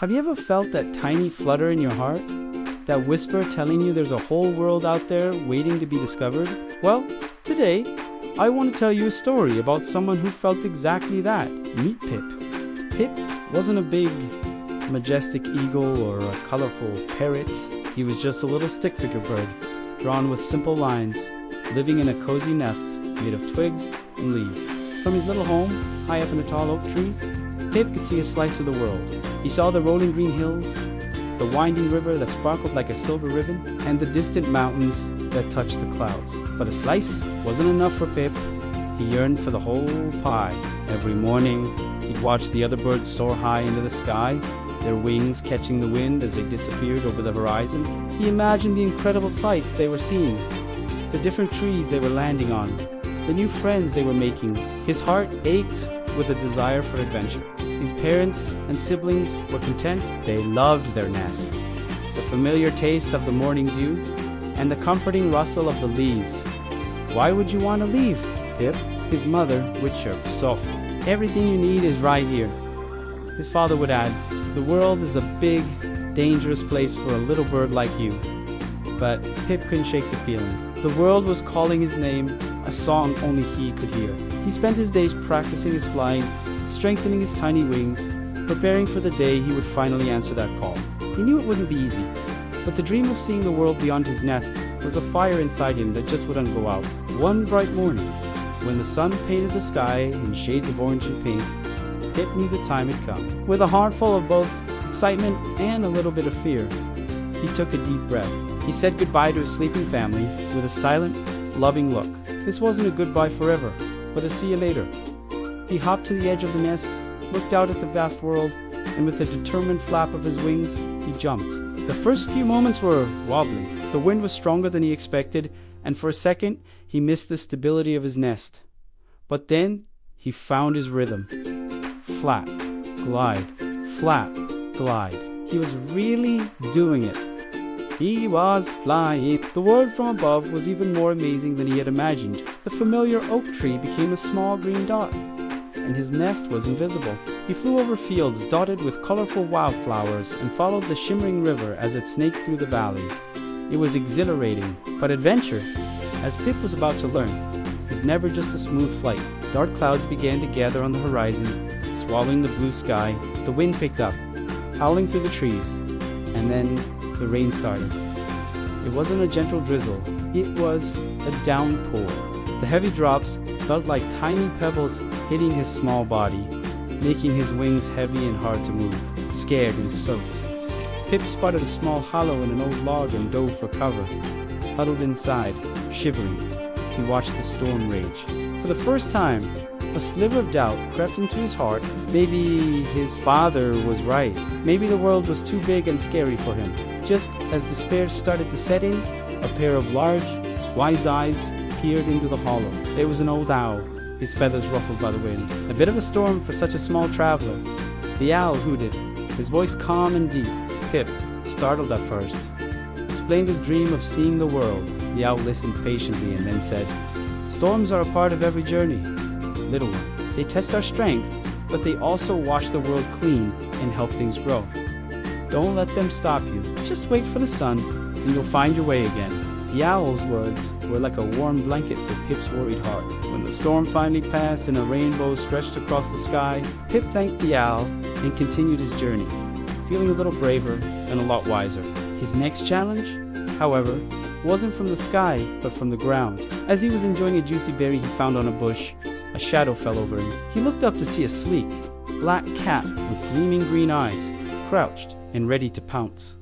Have you ever felt that tiny flutter in your heart? That whisper telling you there's a whole world out there waiting to be discovered? Well, today, I want to tell you a story about someone who felt exactly that. Meet Pip. Pip wasn't a big, majestic eagle or a colorful parrot. He was just a little stick figure bird, drawn with simple lines, living in a cozy nest made of twigs and leaves. From his little home, high up in a tall oak tree, Pip could see a slice of the world. He saw the rolling green hills, the winding river that sparkled like a silver ribbon, and the distant mountains that touched the clouds. But a slice wasn't enough for Pip. He yearned for the whole pie. Every morning, he'd watch the other birds soar high into the sky, their wings catching the wind as they disappeared over the horizon. He imagined the incredible sights they were seeing, the different trees they were landing on, the new friends they were making. His heart ached with a desire for adventure. His parents and siblings were content. They loved their nest, the familiar taste of the morning dew, and the comforting rustle of the leaves. "Why would you want to leave, Pip?" his mother would chirp softly. "Everything you need is right here." His father would add, "The world is a big, dangerous place for a little bird like you." But Pip couldn't shake the feeling. The world was calling his name, a song only he could hear. He spent his days practicing his flying, strengthening his tiny wings, preparing for the day he would finally answer that call. He knew it wouldn't be easy, but the dream of seeing the world beyond his nest was a fire inside him that just wouldn't go out. One bright morning, when the sun painted the sky in shades of orange and pink, Pip knew the time had come. With a heart full of both excitement and a little bit of fear, he took a deep breath. He said goodbye to his sleeping family with a silent, loving look. This wasn't a goodbye forever, but a see you later. He hopped to the edge of the nest, looked out at the vast world, and with a determined flap of his wings, he jumped. The first few moments were wobbly. The wind was stronger than he expected, and for a second, he missed the stability of his nest. But then, he found his rhythm. Flap, glide, flap, glide. He was really doing it. He was flying. The world from above was even more amazing than he had imagined. The familiar oak tree became a small green dot, and his nest was invisible. He flew over fields dotted with colorful wildflowers and followed the shimmering river as it snaked through the valley. It was exhilarating, but adventure, as Pip was about to learn, is never just a smooth flight. Dark clouds began to gather on the horizon, swallowing the blue sky. The wind picked up, howling through the trees, and then the rain started. It wasn't a gentle drizzle, it was a downpour. The heavy drops felt like tiny pebbles hitting his small body, making his wings heavy and hard to move. Scared and soaked, Pip spotted a small hollow in an old log and dove for cover. Huddled inside, shivering, he watched the storm rage. For the first time, a sliver of doubt crept into his heart. Maybe his father was right. Maybe the world was too big and scary for him. Just as despair started to set in, a pair of large, wise eyes peered into the hollow. It was an old owl, his feathers ruffled by the wind. A bit of a storm for such a small traveler. The owl hooted, his voice calm and deep. Pip, startled at first, explained his dream of seeing the world. The owl listened patiently and then said, "Storms are a part of every journey, little one. They test our strength, but they also wash the world clean and help things grow. Don't let them stop you. Just wait for the sun, and you'll find your way again." The owl's words were like a warm blanket for Pip's worried heart. When the storm finally passed and a rainbow stretched across the sky, Pip thanked the owl and continued his journey, feeling a little braver and a lot wiser. His next challenge, however, wasn't from the sky, but from the ground. As he was enjoying a juicy berry he found on a bush, a shadow fell over him. He looked up to see a sleek, black cat with gleaming green eyes, crouched and ready to pounce.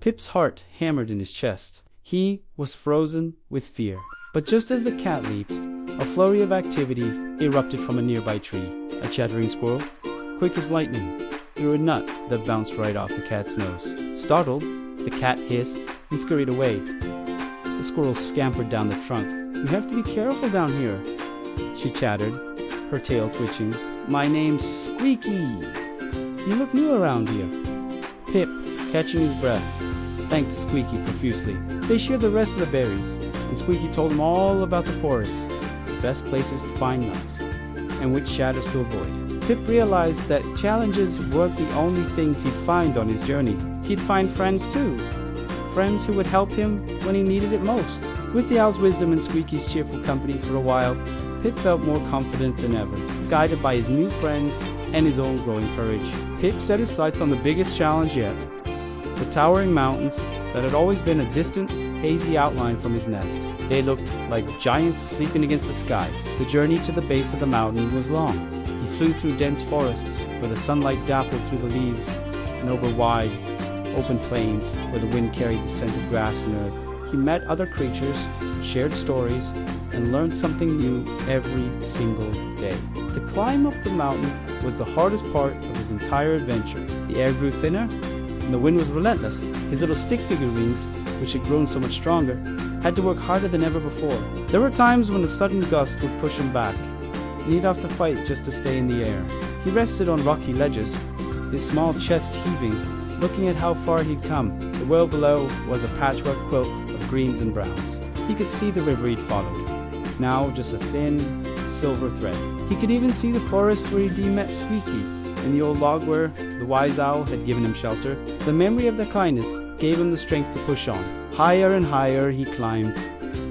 Pip's heart hammered in his chest. He was frozen with fear. But just as the cat leaped, a flurry of activity erupted from a nearby tree. A chattering squirrel, quick as lightning, threw a nut that bounced right off the cat's nose. Startled, the cat hissed and scurried away. The squirrel scampered down the trunk. "You have to be careful down here," she chattered, her tail twitching. "My name's Squeaky. You look new around here." Pip, catching his breath, thanked Squeaky profusely. They shared the rest of the berries, and Squeaky told him all about the forest, the best places to find nuts, and which shadows to avoid. Pip realized that challenges weren't the only things he'd find on his journey. He'd find friends too. Friends who would help him when he needed it most. With the owl's wisdom and Squeaky's cheerful company for a while, Pip felt more confident than ever, guided by his new friends and his own growing courage. Pip set his sights on the biggest challenge yet, the towering mountains that had always been a distant, hazy outline from his nest. They looked like giants sleeping against the sky. The journey to the base of the mountain was long. He flew through dense forests where the sunlight dappled through the leaves, and over wide, open plains where the wind carried the scent of grass and earth. He met other creatures, shared stories, and learned something new every single day. The climb up the mountain was the hardest part of his entire adventure. The air grew thinner, and the wind was relentless. His little stick figure wings, which had grown so much stronger, had to work harder than ever before. There were times when a sudden gust would push him back, and he'd have to fight just to stay in the air. He rested on rocky ledges, his small chest heaving, looking at how far he'd come. The world below was a patchwork quilt of greens and browns. He could see the river he'd followed, now just a thin, silver thread. He could even see the forest where he'd met Squeaky, and the old log where the wise owl had given him shelter. The memory of their kindness gave him the strength to push on. Higher and higher he climbed,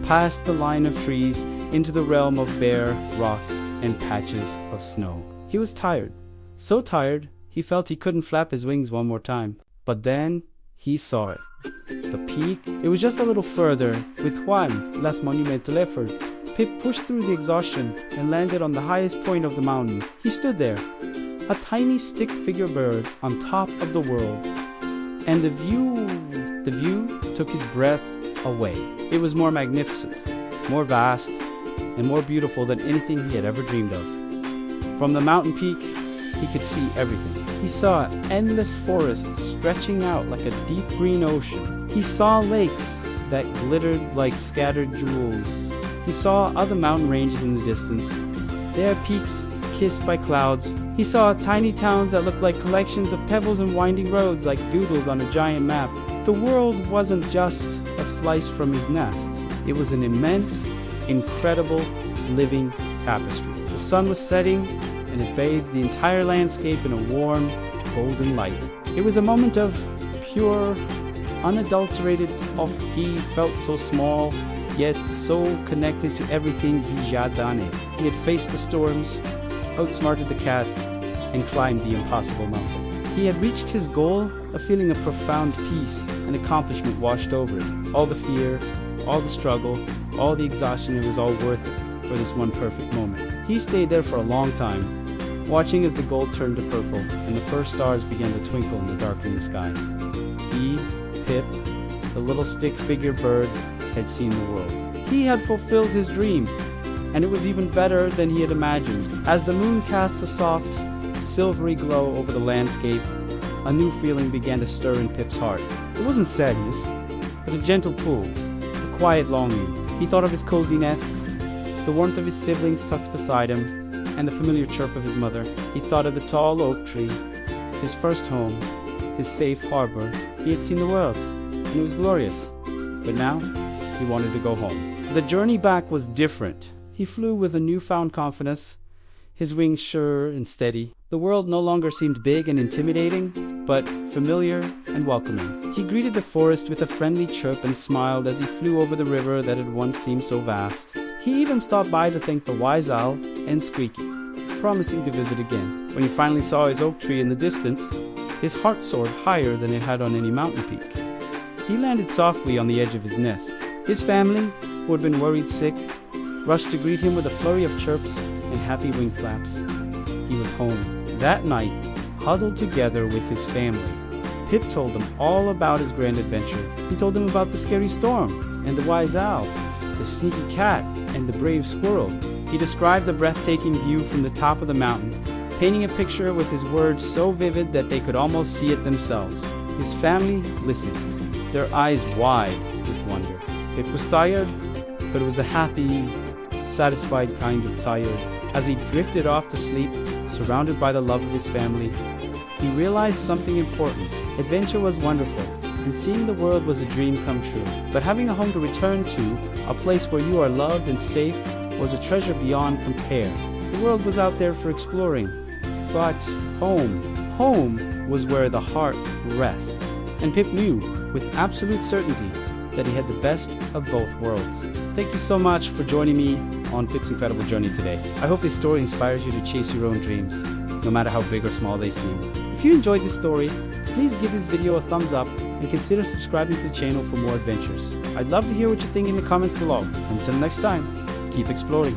past the line of trees, into the realm of bare rock and patches of snow. He was tired, so tired he felt he couldn't flap his wings one more time. But then he saw it. The peak, it was just a little further. With one less monumental effort, Pip pushed through the exhaustion and landed on the highest point of the mountain. He stood there, a tiny stick figure bird on top of the world. And the view took his breath away. It was more magnificent, more vast, and more beautiful than anything he had ever dreamed of. From the mountain peak, he could see everything. He saw endless forests stretching out like a deep green ocean. He saw lakes that glittered like scattered jewels. He saw other mountain ranges in the distance, their peaks kissed by clouds. He saw tiny towns that looked like collections of pebbles and winding roads like doodles on a giant map. The world wasn't just a slice from his nest. It was an immense, incredible, living tapestry. The sun was setting, and it bathed the entire landscape in a warm, golden light. It was a moment of pure, unadulterated awe. He felt so small, yet so connected to everything he had done. He had faced the storms, outsmarted the cat, and climbed the impossible mountain. He had reached his goal. A feeling of profound peace and accomplishment washed over him. All the fear, all the struggle, all the exhaustion, it was all worth it for this one perfect moment. He stayed there for a long time, watching as the gold turned to purple and the first stars began to twinkle in the darkening sky. He, Pip, the little stick figure bird, had seen the world. He had fulfilled his dream, and it was even better than he had imagined. As the moon cast a soft, silvery glow over the landscape, a new feeling began to stir in Pip's heart. It wasn't sadness, but a gentle pull, a quiet longing. He thought of his cozy nest, the warmth of his siblings tucked beside him, and the familiar chirp of his mother. He thought of the tall oak tree, his first home, his safe harbor. He had seen the world, and it was glorious. But now, he wanted to go home. The journey back was different. He flew with a newfound confidence, his wings sure and steady. The world no longer seemed big and intimidating, but familiar and welcoming. He greeted the forest with a friendly chirp and smiled as he flew over the river that had once seemed so vast. He even stopped by to thank the wise owl and Squeaky, promising to visit again. When he finally saw his oak tree in the distance, his heart soared higher than it had on any mountain peak. He landed softly on the edge of his nest. His family, who had been worried sick, rushed to greet him with a flurry of chirps and happy wing flaps. He was home. That night, huddled together with his family, Pip told them all about his grand adventure. He told them about the scary storm, and the wise owl, the sneaky cat, and the brave squirrel. He described the breathtaking view from the top of the mountain, painting a picture with his words so vivid that they could almost see it themselves. His family listened, their eyes wide with wonder. Pip was tired, but it was a happy, satisfied kind of tired. As he drifted off to sleep, surrounded by the love of his family, he realized something important. Adventure was wonderful, and seeing the world was a dream come true. But having a home to return to, a place where you are loved and safe, was a treasure beyond compare. The world was out there for exploring, But home was where the heart rests. And Pip knew with absolute certainty that he had the best of both worlds. Thank you so much for joining me on Pip's incredible journey today. I hope this story inspires you to chase your own dreams, no matter how big or small they seem. If you enjoyed this story, please give this video a thumbs up and consider subscribing to the channel for more adventures. I'd love to hear what you think in the comments below. Until next time, keep exploring.